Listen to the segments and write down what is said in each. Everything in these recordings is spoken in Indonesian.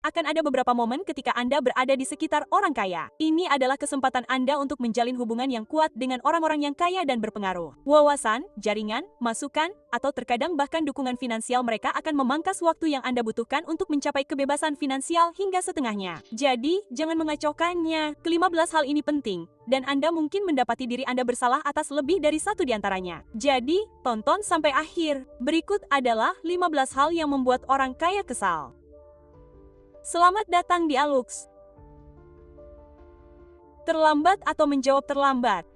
Akan ada beberapa momen ketika Anda berada di sekitar orang kaya. Ini adalah kesempatan Anda untuk menjalin hubungan yang kuat dengan orang-orang yang kaya dan berpengaruh. Wawasan, jaringan, masukan, atau terkadang bahkan dukungan finansial mereka akan memangkas waktu yang Anda butuhkan untuk mencapai kebebasan finansial hingga setengahnya. Jadi, jangan mengacaukannya. Ke-15 hal ini penting, dan Anda mungkin mendapati diri Anda bersalah atas lebih dari satu di antaranya. Jadi, tonton sampai akhir. Berikut adalah 15 hal yang membuat orang kaya kesal. Selamat datang di Alux. Terlambat atau menjawab terlambat.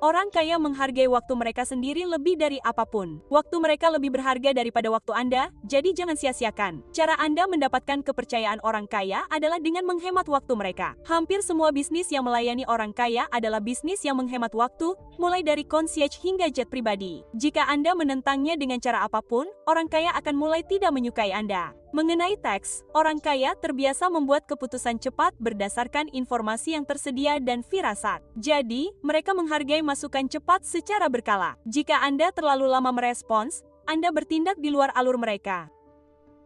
Orang kaya menghargai waktu mereka sendiri lebih dari apapun. Waktu mereka lebih berharga daripada waktu Anda, jadi jangan sia-siakan. Cara Anda mendapatkan kepercayaan orang kaya adalah dengan menghemat waktu mereka. Hampir semua bisnis yang melayani orang kaya adalah bisnis yang menghemat waktu, mulai dari concierge hingga jet pribadi. Jika Anda menentangnya dengan cara apapun, orang kaya akan mulai tidak menyukai Anda. Mengenai teks, orang kaya terbiasa membuat keputusan cepat berdasarkan informasi yang tersedia dan firasat. Jadi, mereka menghargai masukan cepat secara berkala. Jika Anda terlalu lama merespons, Anda bertindak di luar alur mereka.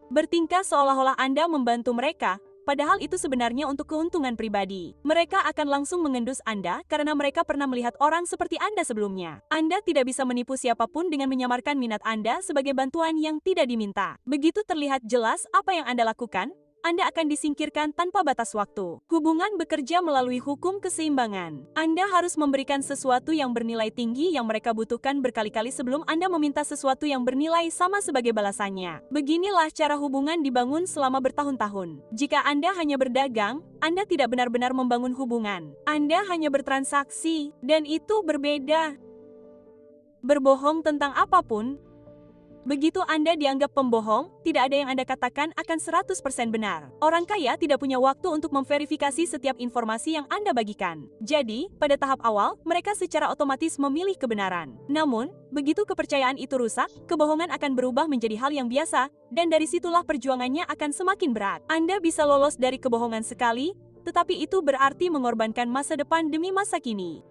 Bertingkah seolah-olah Anda membantu mereka, padahal itu sebenarnya untuk keuntungan pribadi. Mereka akan langsung mengendus Anda karena mereka pernah melihat orang seperti Anda sebelumnya. Anda tidak bisa menipu siapapun dengan menyamarkan minat Anda sebagai bantuan yang tidak diminta. Begitu terlihat jelas apa yang Anda lakukan, Anda akan disingkirkan tanpa batas waktu. Hubungan bekerja melalui hukum keseimbangan. Anda harus memberikan sesuatu yang bernilai tinggi yang mereka butuhkan berkali-kali sebelum Anda meminta sesuatu yang bernilai sama sebagai balasannya. Beginilah cara hubungan dibangun selama bertahun-tahun. Jika Anda hanya berdagang, Anda tidak benar-benar membangun hubungan. Anda hanya bertransaksi, dan itu berbeda. Berbohong tentang apapun. Begitu Anda dianggap pembohong, tidak ada yang Anda katakan akan 100% benar. Orang kaya tidak punya waktu untuk memverifikasi setiap informasi yang Anda bagikan. Jadi, pada tahap awal, mereka secara otomatis memilih kebenaran. Namun, begitu kepercayaan itu rusak, kebohongan akan berubah menjadi hal yang biasa, dan dari situlah perjuangannya akan semakin berat. Anda bisa lolos dari kebohongan sekali, tetapi itu berarti mengorbankan masa depan demi masa kini.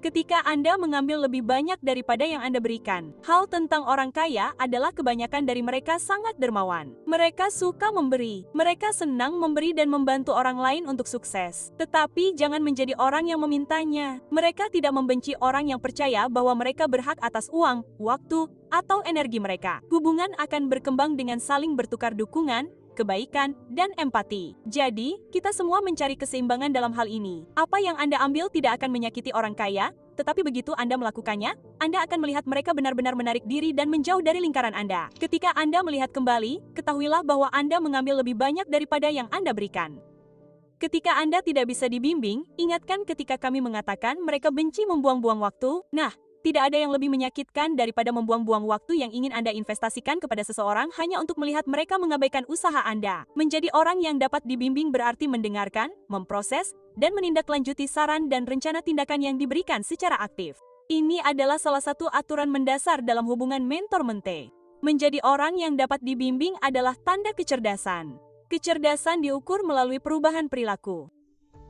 Ketika Anda mengambil lebih banyak daripada yang Anda berikan. Hal tentang orang kaya adalah kebanyakan dari mereka sangat dermawan. Mereka suka memberi. Mereka senang memberi dan membantu orang lain untuk sukses. Tetapi jangan menjadi orang yang memintanya. Mereka tidak membenci orang yang percaya bahwa mereka berhak atas uang, waktu, atau energi mereka. Hubungan akan berkembang dengan saling bertukar dukungan, kebaikan, dan empati. Jadi, kita semua mencari keseimbangan dalam hal ini. Apa yang Anda ambil tidak akan menyakiti orang kaya, tetapi begitu Anda melakukannya, Anda akan melihat mereka benar-benar menarik diri dan menjauh dari lingkaran Anda. Ketika Anda melihat kembali, ketahuilah bahwa Anda mengambil lebih banyak daripada yang Anda berikan. Ketika Anda tidak bisa dibimbing, ingatkan ketika kami mengatakan mereka benci membuang-buang waktu. Nah, tidak ada yang lebih menyakitkan daripada membuang-buang waktu yang ingin Anda investasikan kepada seseorang hanya untuk melihat mereka mengabaikan usaha Anda. Menjadi orang yang dapat dibimbing berarti mendengarkan, memproses, dan menindaklanjuti saran dan rencana tindakan yang diberikan secara aktif. Ini adalah salah satu aturan mendasar dalam hubungan mentor-mente. Menjadi orang yang dapat dibimbing adalah tanda kecerdasan. Kecerdasan diukur melalui perubahan perilaku.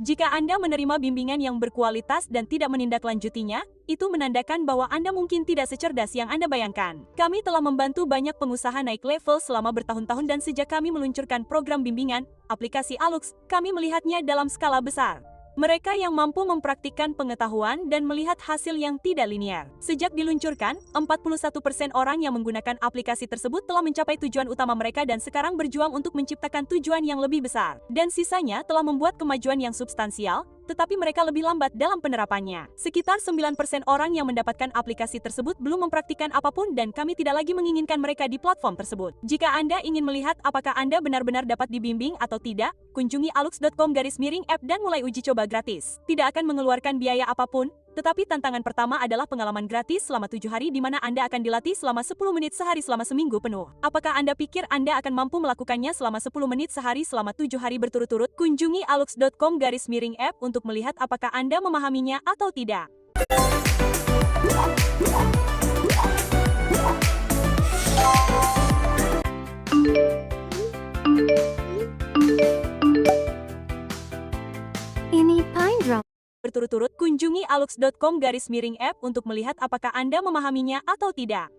Jika Anda menerima bimbingan yang berkualitas dan tidak menindaklanjutinya, itu menandakan bahwa Anda mungkin tidak secerdas yang Anda bayangkan. Kami telah membantu banyak pengusaha naik level selama bertahun-tahun dan sejak kami meluncurkan program bimbingan, aplikasi Alux, kami melihatnya dalam skala besar. Mereka yang mampu mempraktikkan pengetahuan dan melihat hasil yang tidak linear. Sejak diluncurkan, 41% orang yang menggunakan aplikasi tersebut telah mencapai tujuan utama mereka dan sekarang berjuang untuk menciptakan tujuan yang lebih besar. Dan sisanya telah membuat kemajuan yang substansial, tetapi mereka lebih lambat dalam penerapannya. Sekitar 9% orang yang mendapatkan aplikasi tersebut belum mempraktikkan apapun dan kami tidak lagi menginginkan mereka di platform tersebut. Jika Anda ingin melihat apakah Anda benar-benar dapat dibimbing atau tidak, kunjungi alux.com/app dan mulai uji coba gratis. Tidak akan mengeluarkan biaya apapun, tetapi tantangan pertama adalah pengalaman gratis selama 7 hari di mana Anda akan dilatih selama 10 menit sehari selama seminggu penuh. Apakah Anda pikir Anda akan mampu melakukannya selama 10 menit sehari selama 7 hari berturut-turut? Kunjungi alux.com/app untuk melihat apakah Anda memahaminya atau tidak. Ini Pine Drum. Berturut-turut, kunjungi alux.com/app untuk melihat apakah Anda memahaminya atau tidak.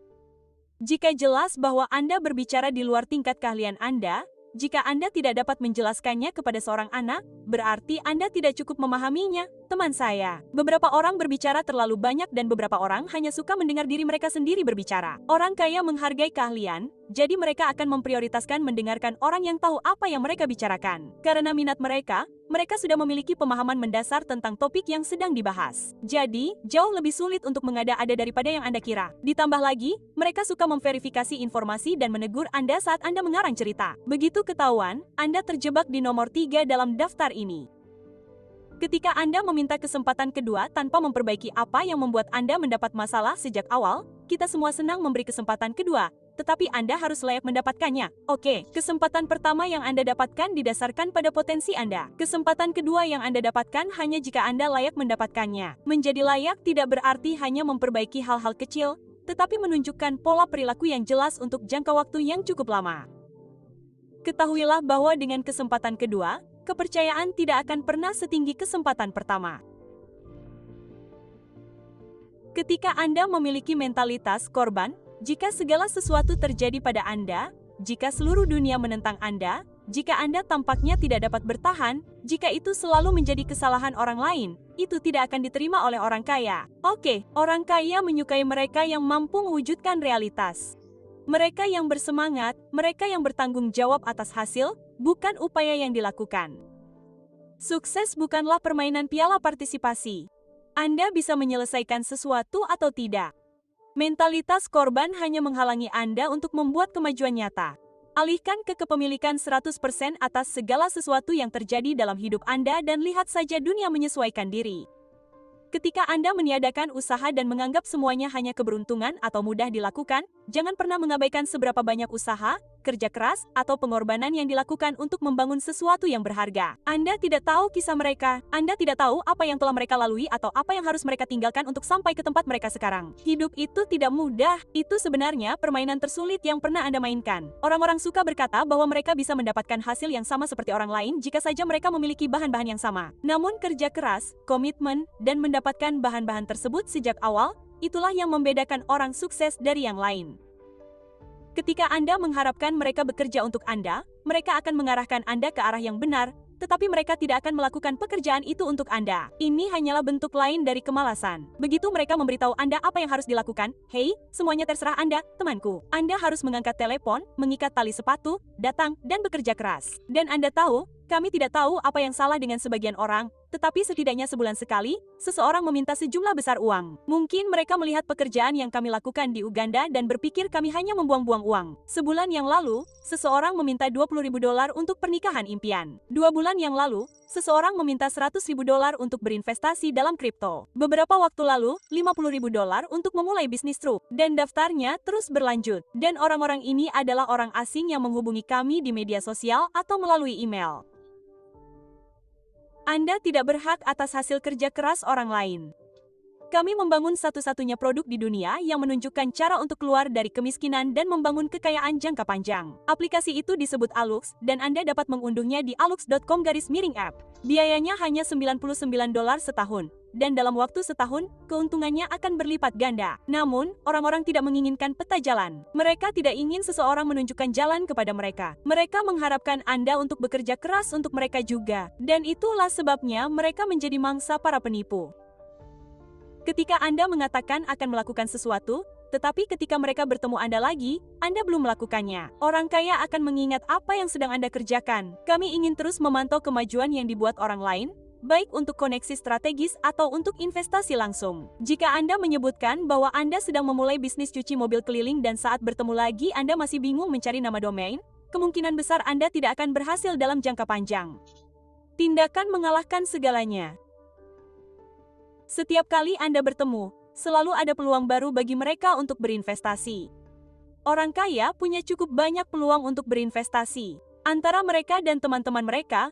Jika jelas bahwa Anda berbicara di luar tingkat keahlian Anda, jika Anda tidak dapat menjelaskannya kepada seorang anak, berarti Anda tidak cukup memahaminya, teman saya. Beberapa orang berbicara terlalu banyak dan beberapa orang hanya suka mendengar diri mereka sendiri berbicara. Orang kaya menghargai keahlian, jadi mereka akan memprioritaskan mendengarkan orang yang tahu apa yang mereka bicarakan. Karena minat mereka sudah memiliki pemahaman mendasar tentang topik yang sedang dibahas. Jadi, jauh lebih sulit untuk mengada-ada daripada yang Anda kira. Ditambah lagi, mereka suka memverifikasi informasi dan menegur Anda saat Anda mengarang cerita. Begitu ketahuan, Anda terjebak di nomor 3 dalam daftar ini. Ketika Anda meminta kesempatan kedua tanpa memperbaiki apa yang membuat Anda mendapat masalah sejak awal, kita semua senang memberi kesempatan kedua, tetapi Anda harus layak mendapatkannya. Oke, kesempatan pertama yang Anda dapatkan didasarkan pada potensi Anda. Kesempatan kedua yang Anda dapatkan hanya jika Anda layak mendapatkannya. Menjadi layak tidak berarti hanya memperbaiki hal-hal kecil, tetapi menunjukkan pola perilaku yang jelas untuk jangka waktu yang cukup lama. Ketahuilah bahwa dengan kesempatan kedua, kepercayaan tidak akan pernah setinggi kesempatan pertama. Ketika Anda memiliki mentalitas korban, jika segala sesuatu terjadi pada Anda, jika seluruh dunia menentang Anda, jika Anda tampaknya tidak dapat bertahan, jika itu selalu menjadi kesalahan orang lain, itu tidak akan diterima oleh orang kaya. Oke, orang kaya menyukai mereka yang mampu mewujudkan realitas. Mereka yang bersemangat, mereka yang bertanggung jawab atas hasil, bukan upaya yang dilakukan. Sukses bukanlah permainan piala partisipasi. Anda bisa menyelesaikan sesuatu atau tidak. Mentalitas korban hanya menghalangi Anda untuk membuat kemajuan nyata. Alihkan ke kepemilikan 100% atas segala sesuatu yang terjadi dalam hidup Anda dan lihat saja dunia menyesuaikan diri. Ketika Anda meniadakan usaha dan menganggap semuanya hanya keberuntungan atau mudah dilakukan, jangan pernah mengabaikan seberapa banyak usaha, kerja keras, atau pengorbanan yang dilakukan untuk membangun sesuatu yang berharga. Anda tidak tahu kisah mereka, Anda tidak tahu apa yang telah mereka lalui atau apa yang harus mereka tinggalkan untuk sampai ke tempat mereka sekarang. Hidup itu tidak mudah, itu sebenarnya permainan tersulit yang pernah Anda mainkan. Orang-orang suka berkata bahwa mereka bisa mendapatkan hasil yang sama seperti orang lain jika saja mereka memiliki bahan-bahan yang sama. Namun kerja keras, komitmen, dan mendapatkan bahan-bahan tersebut sejak awal, itulah yang membedakan orang sukses dari yang lain. Ketika Anda mengharapkan mereka bekerja untuk Anda, mereka akan mengarahkan Anda ke arah yang benar, tetapi mereka tidak akan melakukan pekerjaan itu untuk Anda. Ini hanyalah bentuk lain dari kemalasan. Begitu mereka memberitahu Anda apa yang harus dilakukan, "Hei, semuanya terserah Anda, temanku." Anda harus mengangkat telepon, mengikat tali sepatu, datang, dan bekerja keras. Dan Anda tahu, kami tidak tahu apa yang salah dengan sebagian orang, tetapi setidaknya sebulan sekali, seseorang meminta sejumlah besar uang. Mungkin mereka melihat pekerjaan yang kami lakukan di Uganda dan berpikir kami hanya membuang-buang uang. Sebulan yang lalu, seseorang meminta $20.000 untuk pernikahan impian. 2 bulan yang lalu, seseorang meminta $100.000 untuk berinvestasi dalam kripto. Beberapa waktu lalu, $50.000 untuk memulai bisnis truk. Dan daftarnya terus berlanjut. Dan orang-orang ini adalah orang asing yang menghubungi kami di media sosial atau melalui email. Anda tidak berhak atas hasil kerja keras orang lain. Kami membangun satu-satunya produk di dunia yang menunjukkan cara untuk keluar dari kemiskinan dan membangun kekayaan jangka panjang. Aplikasi itu disebut Alux, dan Anda dapat mengunduhnya di alux.com/app. Biayanya hanya $99 setahun, dan dalam waktu setahun, keuntungannya akan berlipat ganda. Namun, orang-orang tidak menginginkan peta jalan. Mereka tidak ingin seseorang menunjukkan jalan kepada mereka. Mereka mengharapkan Anda untuk bekerja keras untuk mereka juga, dan itulah sebabnya mereka menjadi mangsa para penipu. Ketika Anda mengatakan akan melakukan sesuatu, tetapi ketika mereka bertemu Anda lagi, Anda belum melakukannya. Orang kaya akan mengingat apa yang sedang Anda kerjakan. Kami ingin terus memantau kemajuan yang dibuat orang lain, baik untuk koneksi strategis atau untuk investasi langsung. Jika Anda menyebutkan bahwa Anda sedang memulai bisnis cuci mobil keliling dan saat bertemu lagi Anda masih bingung mencari nama domain, kemungkinan besar Anda tidak akan berhasil dalam jangka panjang. Tindakan mengalahkan segalanya. Setiap kali Anda bertemu, selalu ada peluang baru bagi mereka untuk berinvestasi. Orang kaya punya cukup banyak peluang untuk berinvestasi. Antara mereka dan teman-teman mereka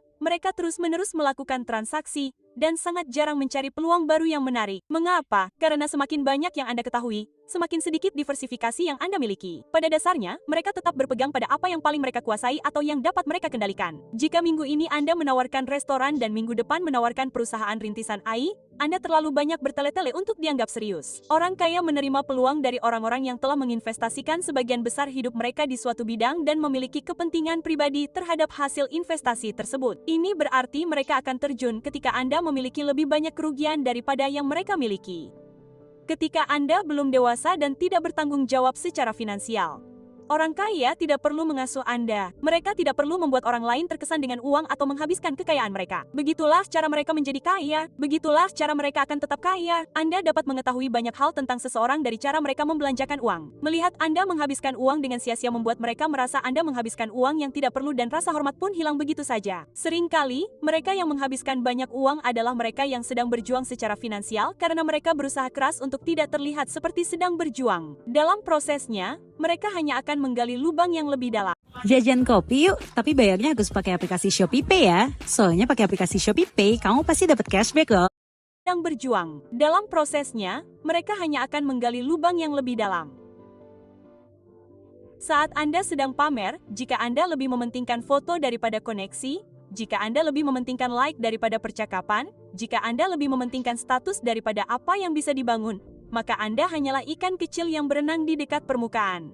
terus-menerus melakukan transaksi dan sangat jarang mencari peluang baru yang menarik. Mengapa? Karena semakin banyak yang Anda ketahui, semakin sedikit diversifikasi yang Anda miliki. Pada dasarnya, mereka tetap berpegang pada apa yang paling mereka kuasai atau yang dapat mereka kendalikan. Jika minggu ini Anda menawarkan restoran dan minggu depan menawarkan perusahaan rintisan AI, Anda terlalu banyak bertele-tele untuk dianggap serius. Orang kaya menerima peluang dari orang-orang yang telah menginvestasikan sebagian besar hidup mereka di suatu bidang dan memiliki kepentingan pribadi terhadap hasil investasi tersebut. Ini berarti mereka akan terjun ketika Anda memiliki lebih banyak kerugian daripada yang mereka miliki. Ketika Anda belum dewasa dan tidak bertanggung jawab secara finansial. Orang kaya tidak perlu mengasuh Anda. Mereka tidak perlu membuat orang lain terkesan dengan uang atau menghabiskan kekayaan mereka. Begitulah cara mereka menjadi kaya. Begitulah cara mereka akan tetap kaya. Anda dapat mengetahui banyak hal tentang seseorang dari cara mereka membelanjakan uang. Melihat Anda menghabiskan uang dengan sia-sia membuat mereka merasa Anda menghabiskan uang yang tidak perlu dan rasa hormat pun hilang begitu saja. Seringkali, mereka yang menghabiskan banyak uang adalah mereka yang sedang berjuang secara finansial karena mereka berusaha keras untuk tidak terlihat seperti sedang berjuang. Dalam prosesnya, mereka hanya akan menggali lubang yang lebih dalam. Jajan kopi yuk, tapi bayarnya harus pakai aplikasi ShopeePay ya. Soalnya pakai aplikasi ShopeePay, kamu pasti dapat cashback loh. Sedang berjuang. Dalam prosesnya, mereka hanya akan menggali lubang yang lebih dalam. Saat Anda sedang pamer, jika Anda lebih mementingkan foto daripada koneksi, jika Anda lebih mementingkan like daripada percakapan, jika Anda lebih mementingkan status daripada apa yang bisa dibangun, maka Anda hanyalah ikan kecil yang berenang di dekat permukaan.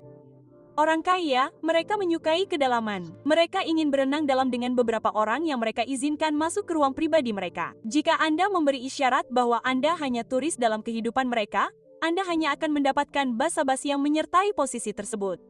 Orang kaya, mereka menyukai kedalaman. Mereka ingin berenang dalam dengan beberapa orang yang mereka izinkan masuk ke ruang pribadi mereka. Jika Anda memberi isyarat bahwa Anda hanya turis dalam kehidupan mereka, Anda hanya akan mendapatkan basa-basi yang menyertai posisi tersebut.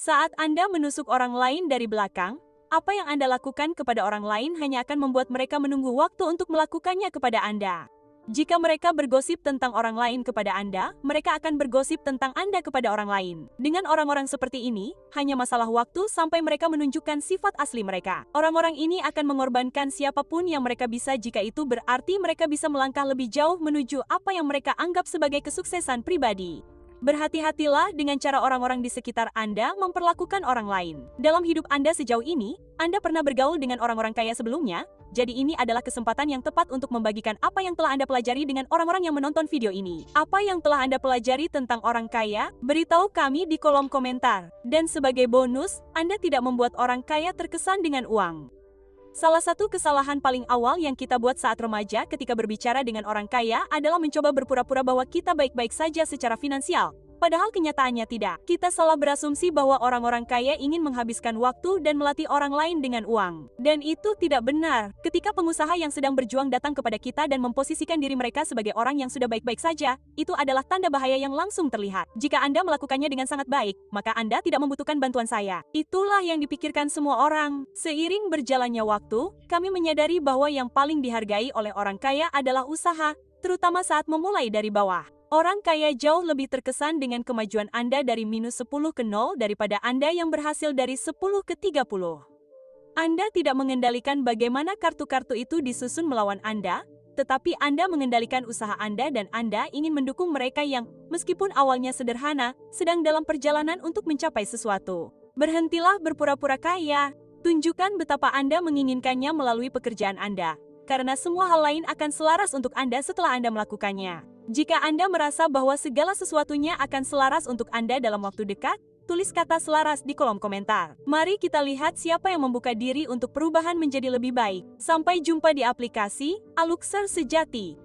Saat Anda menusuk orang lain dari belakang, apa yang Anda lakukan kepada orang lain hanya akan membuat mereka menunggu waktu untuk melakukannya kepada Anda. Jika mereka bergosip tentang orang lain kepada Anda, mereka akan bergosip tentang Anda kepada orang lain. Dengan orang-orang seperti ini, hanya masalah waktu sampai mereka menunjukkan sifat asli mereka. Orang-orang ini akan mengorbankan siapapun yang mereka bisa jika itu berarti mereka bisa melangkah lebih jauh menuju apa yang mereka anggap sebagai kesuksesan pribadi. Berhati-hatilah dengan cara orang-orang di sekitar Anda memperlakukan orang lain. Dalam hidup Anda sejauh ini, Anda pernah bergaul dengan orang-orang kaya sebelumnya, jadi ini adalah kesempatan yang tepat untuk membagikan apa yang telah Anda pelajari dengan orang-orang yang menonton video ini. Apa yang telah Anda pelajari tentang orang kaya? Beritahu kami di kolom komentar. Dan sebagai bonus, Anda tidak membuat orang kaya terkesan dengan uang. Salah satu kesalahan paling awal yang kita buat saat remaja ketika berbicara dengan orang kaya adalah mencoba berpura-pura bahwa kita baik-baik saja secara finansial. Padahal kenyataannya tidak. Kita salah berasumsi bahwa orang-orang kaya ingin menghabiskan waktu dan melatih orang lain dengan uang. Dan itu tidak benar. Ketika pengusaha yang sedang berjuang datang kepada kita dan memposisikan diri mereka sebagai orang yang sudah baik-baik saja, itu adalah tanda bahaya yang langsung terlihat. Jika Anda melakukannya dengan sangat baik, maka Anda tidak membutuhkan bantuan saya. Itulah yang dipikirkan semua orang. Seiring berjalannya waktu, kami menyadari bahwa yang paling dihargai oleh orang kaya adalah usaha, terutama saat memulai dari bawah. Orang kaya jauh lebih terkesan dengan kemajuan Anda dari -10 ke 0 daripada Anda yang berhasil dari 10 ke 30. Anda tidak mengendalikan bagaimana kartu-kartu itu disusun melawan Anda, tetapi Anda mengendalikan usaha Anda dan Anda ingin mendukung mereka yang, meskipun awalnya sederhana, sedang dalam perjalanan untuk mencapai sesuatu. Berhentilah berpura-pura kaya. Tunjukkan betapa Anda menginginkannya melalui pekerjaan Anda, karena semua hal lain akan selaras untuk Anda setelah Anda melakukannya. Jika Anda merasa bahwa segala sesuatunya akan selaras untuk Anda dalam waktu dekat, tulis kata selaras di kolom komentar. Mari kita lihat siapa yang membuka diri untuk perubahan menjadi lebih baik. Sampai jumpa di aplikasi Aluxer Sejati.